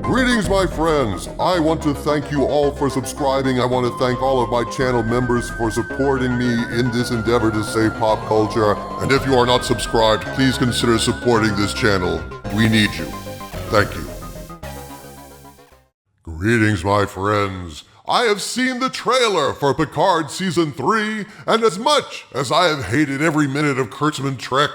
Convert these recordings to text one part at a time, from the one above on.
Greetings, my friends. I want to thank you all for subscribing. I want to thank all of my channel members for supporting me in this endeavor to save pop culture. And if you are not subscribed, please consider supporting this channel. We need you. Thank you. Greetings, my friends. I have seen the trailer for Picard Season 3, and as much as I have hated every minute of Kurtzman Trek,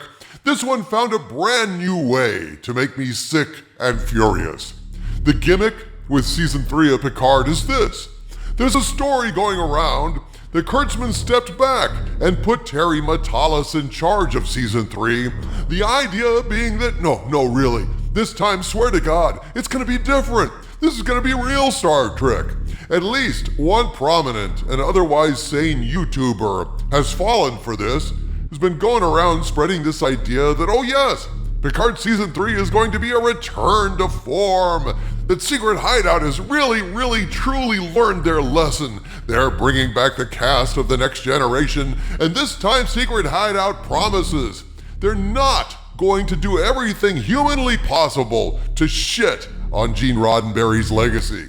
this one found a brand new way to make me sick and furious. The gimmick with Season 3 of Picard is this. There's a story going around that Kurtzman stepped back and put Terry Matalas in charge of Season 3. The idea being that, no, really, this time, swear to God, it's gonna be different. This is gonna be real Star Trek. At least one prominent and otherwise sane YouTuber has fallen for this, has been going around spreading this idea that, oh yes, Picard Season 3 is going to be a return to form, that Secret Hideout has really, truly learned their lesson. They're bringing back the cast of The Next Generation, and this time Secret Hideout promises they're not going to do everything humanly possible to shit on Gene Roddenberry's legacy.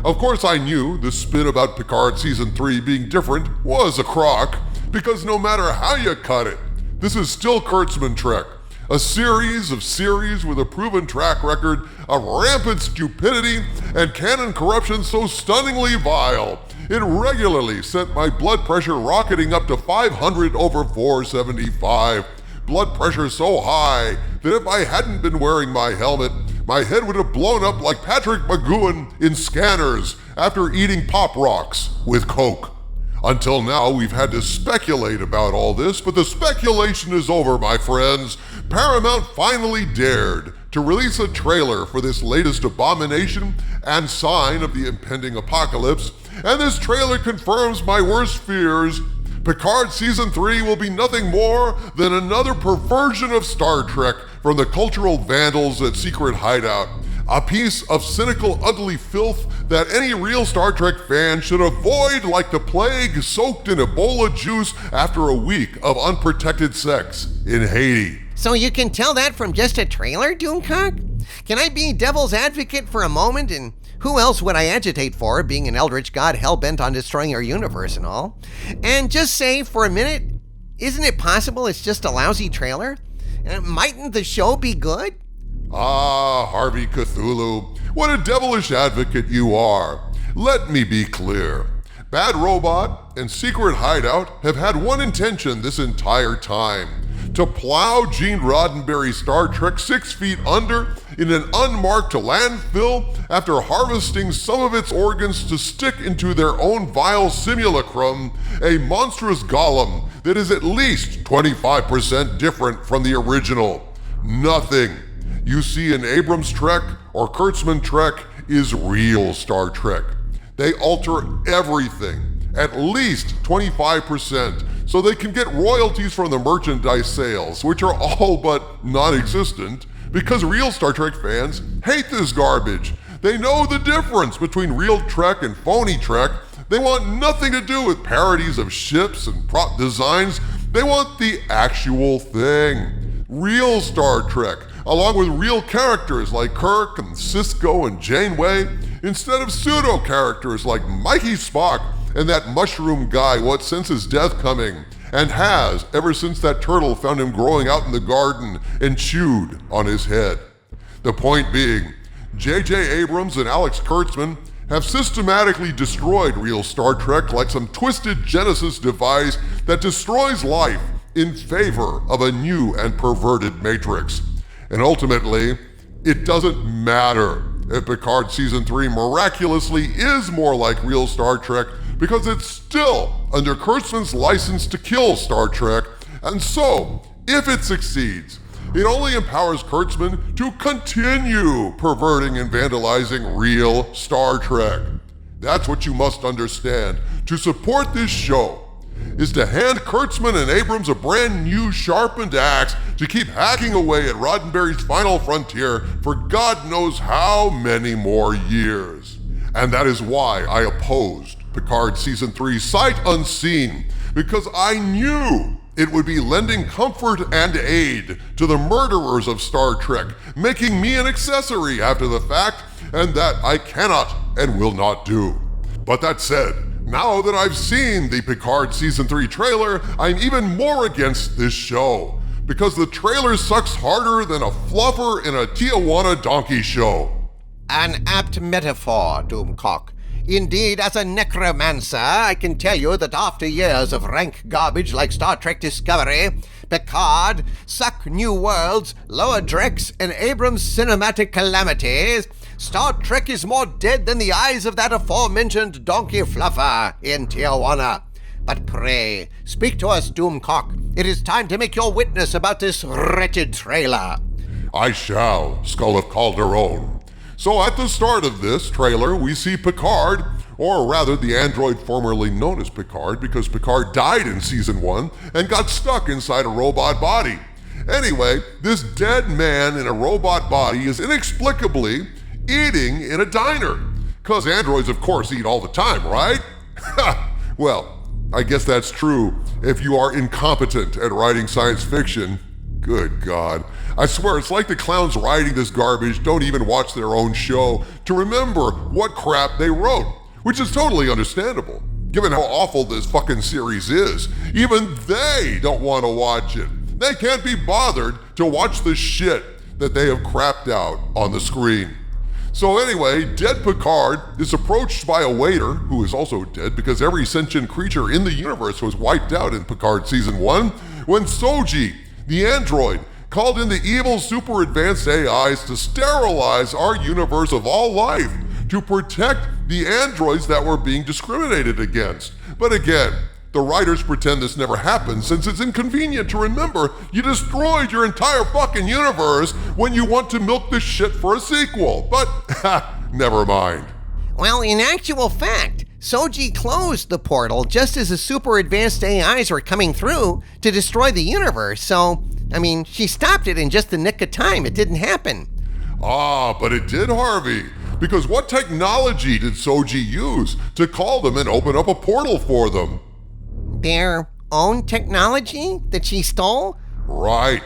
Of course, I knew the spin about Picard Season 3 being different was a crock, because no matter how you cut it, this is still Kurtzman Trek, a series of series with a proven track record of rampant stupidity and canon corruption so stunningly vile, it regularly sent my blood pressure rocketing up to 500 over 475. Blood pressure so high that if I hadn't been wearing my helmet, my head would have blown up like Patrick McGowan in Scanners after eating Pop Rocks with Coke. Until now, we've had to speculate about all this, but the speculation is over, my friends. Paramount finally dared to release a trailer for this latest abomination and sign of the impending apocalypse, and this trailer confirms my worst fears. Picard Season 3 will be nothing more than another perversion of Star Trek from the cultural vandals at Secret Hideout. A piece of cynical, ugly filth that any real Star Trek fan should avoid like the plague soaked in Ebola juice after a week of unprotected sex in Haiti. So you can tell that from just a trailer, Doomcock? Can I be devil's advocate for a moment? And who else would I agitate for, being an eldritch god hell-bent on destroying our universe and all? And just say for a minute, isn't it possible it's just a lousy trailer? Mightn't the show be good? Ah, Harvey Cthulhu, what a devilish advocate you are. Let me be clear. Bad Robot and Secret Hideout have had one intention this entire time: to plow Gene Roddenberry's Star Trek 6 feet under in an unmarked landfill after harvesting some of its organs to stick into their own vile simulacrum, a monstrous golem that is at least 25% different from the original. Nothing you see in Abrams Trek or Kurtzman Trek is real Star Trek. They alter everything, at least 25%, so they can get royalties from the merchandise sales, which are all but non-existent, because real Star Trek fans hate this garbage. They know the difference between real Trek and phony Trek. They want nothing to do with parodies of ships and prop designs. They want the actual thing. Real Star Trek, along with real characters like Kirk and Sisko and Janeway, instead of pseudo-characters like Mikey Spock and that mushroom guy what senses death coming, and has ever since that turtle found him growing out in the garden and chewed on his head. The point being, J.J. Abrams and Alex Kurtzman have systematically destroyed real Star Trek like some twisted Genesis device that destroys life in favor of a new and perverted Matrix. And ultimately, it doesn't matter if Picard Season 3 miraculously is more like real Star Trek, because it's still under Kurtzman's license to kill Star Trek, and so, if it succeeds, it only empowers Kurtzman to continue perverting and vandalizing real Star Trek. That's what you must understand. To support this show is to hand Kurtzman and Abrams a brand new sharpened axe to keep hacking away at Roddenberry's final frontier for God knows how many more years. And that is why I opposed Picard Season 3 sight unseen, because I knew It would be lending comfort and aid to the murderers of Star Trek, making me an accessory after the fact, and that I cannot and will not do. But that said, now that I've seen the Picard Season 3 trailer, I'm even more against this show, because the trailer sucks harder than a fluffer in a Tijuana donkey show. An apt metaphor, Doomcock. Indeed, as a necromancer, I can tell you that after years of rank garbage like Star Trek Discovery, Picard, Suck New Worlds, Lower Decks, and Abrams' cinematic calamities, Star Trek is more dead than the eyes of that aforementioned donkey fluffer in Tijuana. But pray, speak to us, Doomcock. It is time to make your witness about this wretched trailer. I shall, Skull of Calderon. So at the start of this trailer, we see Picard, or rather the android formerly known as Picard, because Picard died in Season 1 and got stuck inside a robot body. Anyway, this dead man in a robot body is inexplicably eating in a diner. Because androids, of course, eat all the time, right? Well, I guess that's true if you are incompetent at writing science fiction. Good God. I swear, it's like the clowns writing this garbage don't even watch their own show to remember what crap they wrote, which is totally understandable, given how awful this fucking series is. Even they don't want to watch it. They can't be bothered to watch the shit that they have crapped out on the screen. So anyway, dead Picard is approached by a waiter, who is also dead because every sentient creature in the universe was wiped out in Picard Season 1, when Soji, the android, called in the evil super advanced AIs to sterilize our universe of all life, to protect the androids that were being discriminated against. But again, the writers pretend this never happened since it's inconvenient to remember you destroyed your entire fucking universe when you want to milk this shit for a sequel. But, never mind. Well, in actual fact, Soji closed the portal just as the super advanced AIs were coming through to destroy the universe, so, she stopped it in just the nick of time. It didn't happen. Ah, but it did, Harvey. Because what technology did Soji use to call them and open up a portal for them? Their own technology that she stole? Right.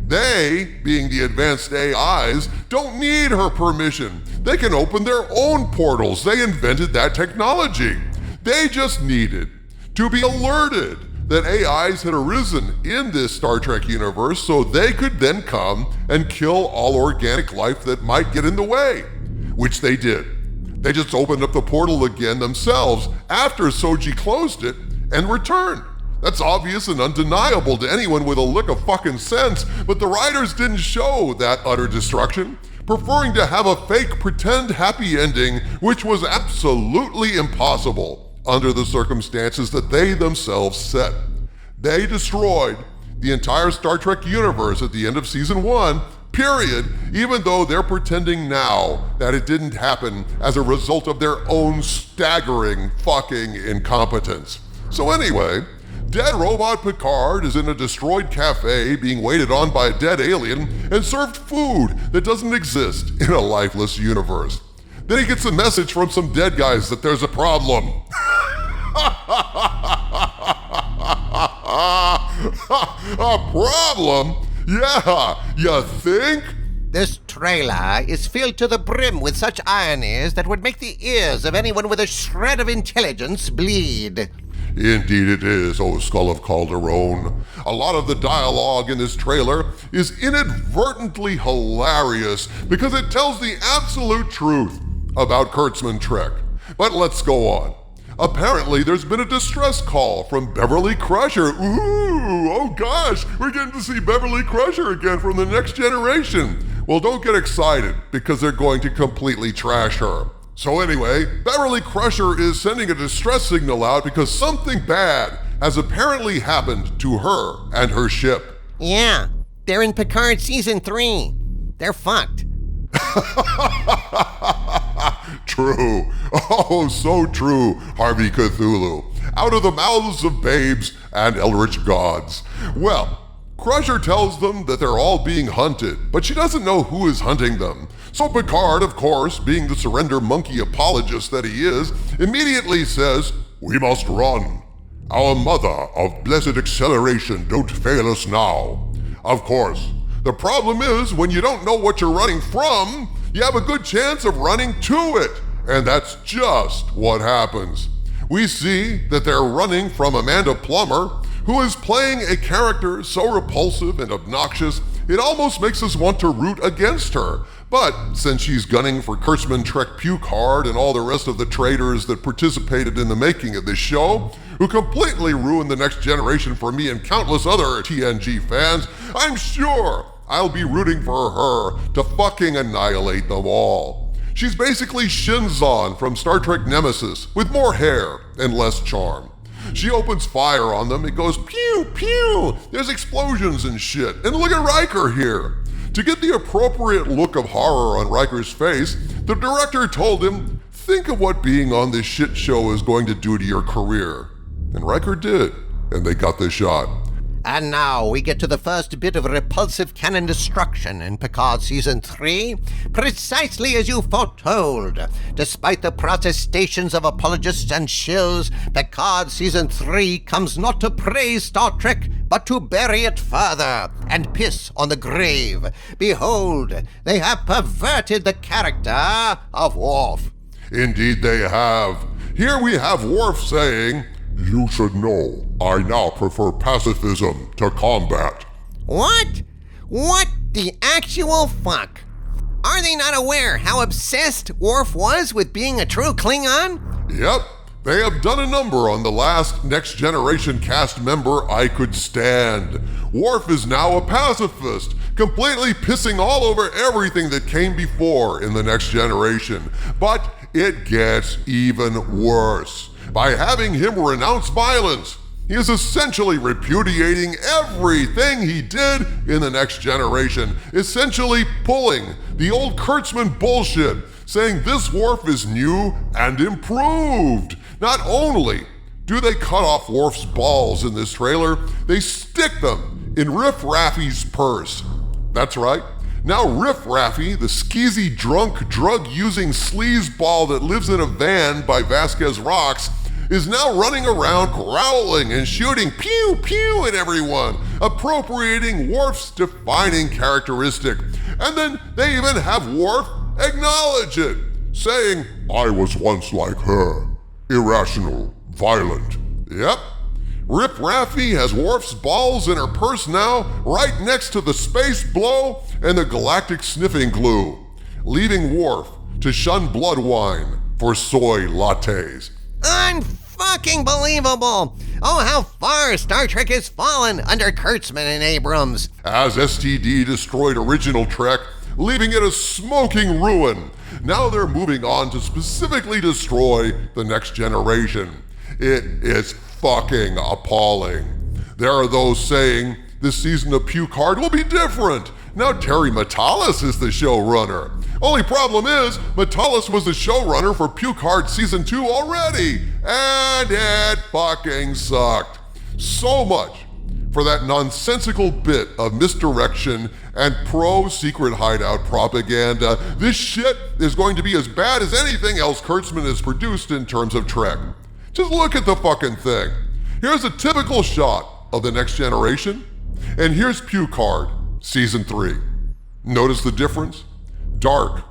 They, being the advanced AIs, don't need her permission. They can open their own portals. They invented that technology. They just needed to be alerted that AIs had arisen in this Star Trek universe so they could then come and kill all organic life that might get in the way, which they did. They just opened up the portal again themselves after Soji closed it and returned. That's obvious and undeniable to anyone with a lick of fucking sense, but the writers didn't show that utter destruction, preferring to have a fake pretend happy ending, which was absolutely impossible under the circumstances that they themselves set. They destroyed the entire Star Trek universe at the end of Season 1, period, even though they're pretending now that it didn't happen as a result of their own staggering fucking incompetence. So anyway, dead robot Picard is in a destroyed cafe being waited on by a dead alien and served food that doesn't exist in a lifeless universe. Then he gets a message from some dead guys that there's a problem. A problem? Yeah, you think? This trailer is filled to the brim with such ironies that would make the ears of anyone with a shred of intelligence bleed. Indeed it is, oh Skull of Calderon. A lot of the dialogue in this trailer is inadvertently hilarious because it tells the absolute truth about Kurtzman Trek. But let's go on. Apparently there's been a distress call from Beverly Crusher. Ooh, oh gosh, we're getting to see Beverly Crusher again from the Next Generation. Well, don't get excited because they're going to completely trash her. So anyway, Beverly Crusher is sending a distress signal out because something bad has apparently happened to her and her ship. Yeah, they're in Picard Season 3. They're fucked. True. Oh, so true, Harvey Cthulhu. Out of the mouths of babes and eldritch gods. Well, Crusher tells them that they're all being hunted, but she doesn't know who is hunting them. So Picard, of course, being the surrender monkey apologist that he is, immediately says, "We must run." Our mother of blessed acceleration, don't fail us now. Of course, the problem is when you don't know what you're running from, you have a good chance of running to it. And that's just what happens. We see that they're running from Amanda Plummer, who is playing a character so repulsive and obnoxious, it almost makes us want to root against her. But since she's gunning for Kurtzman Trek Picard and all the rest of the traitors that participated in the making of this show, who completely ruined the Next Generation for me and countless other TNG fans, I'm sure I'll be rooting for her to fucking annihilate them all. She's basically Shinzon from Star Trek Nemesis, with more hair and less charm. She opens fire on them, it goes pew, pew, there's explosions and shit, and look at Riker here. To get the appropriate look of horror on Riker's face, the director told him, think of what being on this shit show is going to do to your career. And Riker did, and they got the shot. And now we get to the first bit of repulsive canon destruction in Picard Season 3, precisely as you foretold. Despite the protestations of apologists and shills, Picard Season 3 comes not to praise Star Trek, but to bury it further and piss on the grave. Behold, they have perverted the character of Worf. Indeed they have. Here we have Worf saying, you should know, I now prefer pacifism to combat. What? What the actual fuck? Are they not aware how obsessed Worf was with being a true Klingon? Yep, they have done a number on the last Next Generation cast member I could stand. Worf is now a pacifist, completely pissing all over everything that came before in the Next Generation. But it gets even worse. By having him renounce violence, he is essentially repudiating everything he did in the Next Generation, essentially pulling the old Kurtzman bullshit, saying this Worf is new and improved. Not only do they cut off Worf's balls in this trailer, they stick them in Riff Raffy's purse. That's right. Now Riff Raffy, the skeezy, drunk, drug-using sleazeball that lives in a van by Vasquez Rocks, is now running around growling and shooting pew pew at everyone, appropriating Worf's defining characteristic. And then they even have Worf acknowledge it, saying, I was once like her, irrational, violent. Yep. Rip Raffy has Worf's balls in her purse now, right next to the space blow and the galactic sniffing glue, leaving Worf to shun blood wine for soy lattes. Unfucking believable! Oh, how far Star Trek has fallen under Kurtzman and Abrams. As STD destroyed original Trek, leaving it a smoking ruin, now they're moving on to specifically destroy the Next Generation. It is fucking appalling. There are those saying this season of Picard will be different. Now Terry Matalas is the showrunner. Only problem is, Matalas was the showrunner for Picard Season 2 already, and it fucking sucked. So much for that nonsensical bit of misdirection and pro-secret hideout propaganda. This shit is going to be as bad as anything else Kurtzman has produced in terms of Trek. Just look at the fucking thing. Here's a typical shot of the Next Generation, and here's Picard, Season 3. Notice the difference? Dark,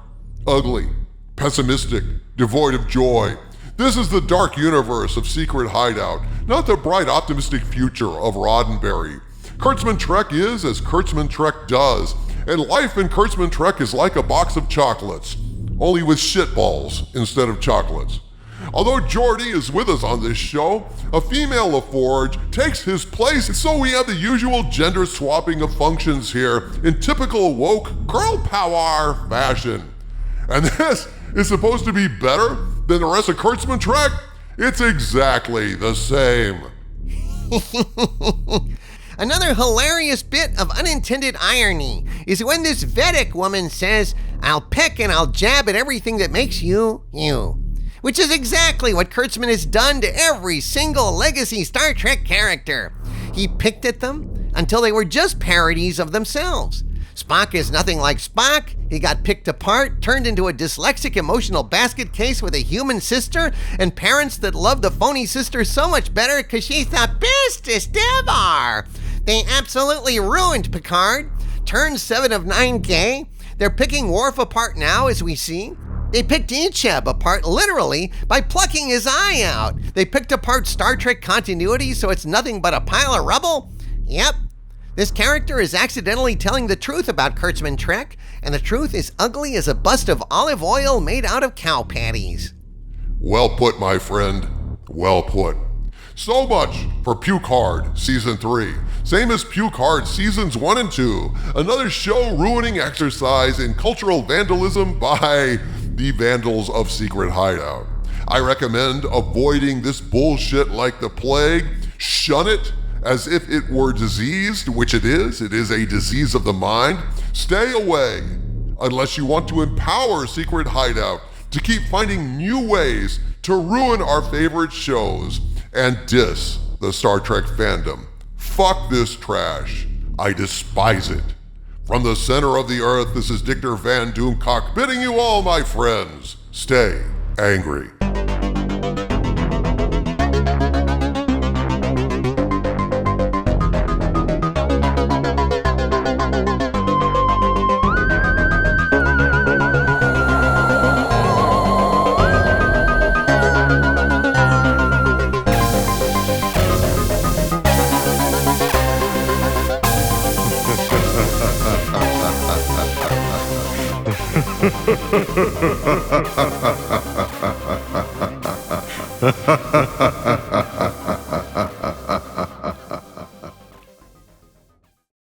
ugly, pessimistic, devoid of joy. This is the dark universe of Secret Hideout, not the bright, optimistic future of Roddenberry. Kurtzman Trek is as Kurtzman Trek does, and life in Kurtzman Trek is like a box of chocolates, only with shitballs instead of chocolates. Although Geordi is with us on this show, a female LaForge takes his place, so we have the usual gender swapping of functions here in typical woke girl power fashion. And this is supposed to be better than the rest of Kurtzman Trek? It's exactly the same. Another hilarious bit of unintended irony is when this Vedic woman says, I'll peck and I'll jab at everything that makes you, you. Which is exactly what Kurtzman has done to every single legacy Star Trek character. He picked at them until they were just parodies of themselves. Spock is nothing like Spock. He got picked apart, turned into a dyslexic emotional basket case with a human sister, and parents that love the phony sister so much better because she's the bestest ever. They absolutely ruined Picard. Turned 7 of 9 gay. They're picking Worf apart now, as we see. They picked Icheb apart literally by plucking his eye out. They picked apart Star Trek continuity so it's nothing but a pile of rubble. Yep. This character is accidentally telling the truth about Kurtzman Trek, and the truth is ugly as a bust of olive oil made out of cow patties. Well put, my friend. Well put. So much for Picard Season 3. Same as Picard Seasons 1 and 2. Another show-ruining exercise in cultural vandalism by the Vandals of Secret Hideout. I recommend avoiding this bullshit like the plague. Shun it as if it were diseased, which it is. It is a disease of the mind. Stay away unless you want to empower Secret Hideout to keep finding new ways to ruin our favorite shows and diss the Star Trek fandom. Fuck this trash. I despise it. From the center of the earth, this is Dictor Van Doomcock bidding you all, my friends, stay angry. Ha ha ha ha ha.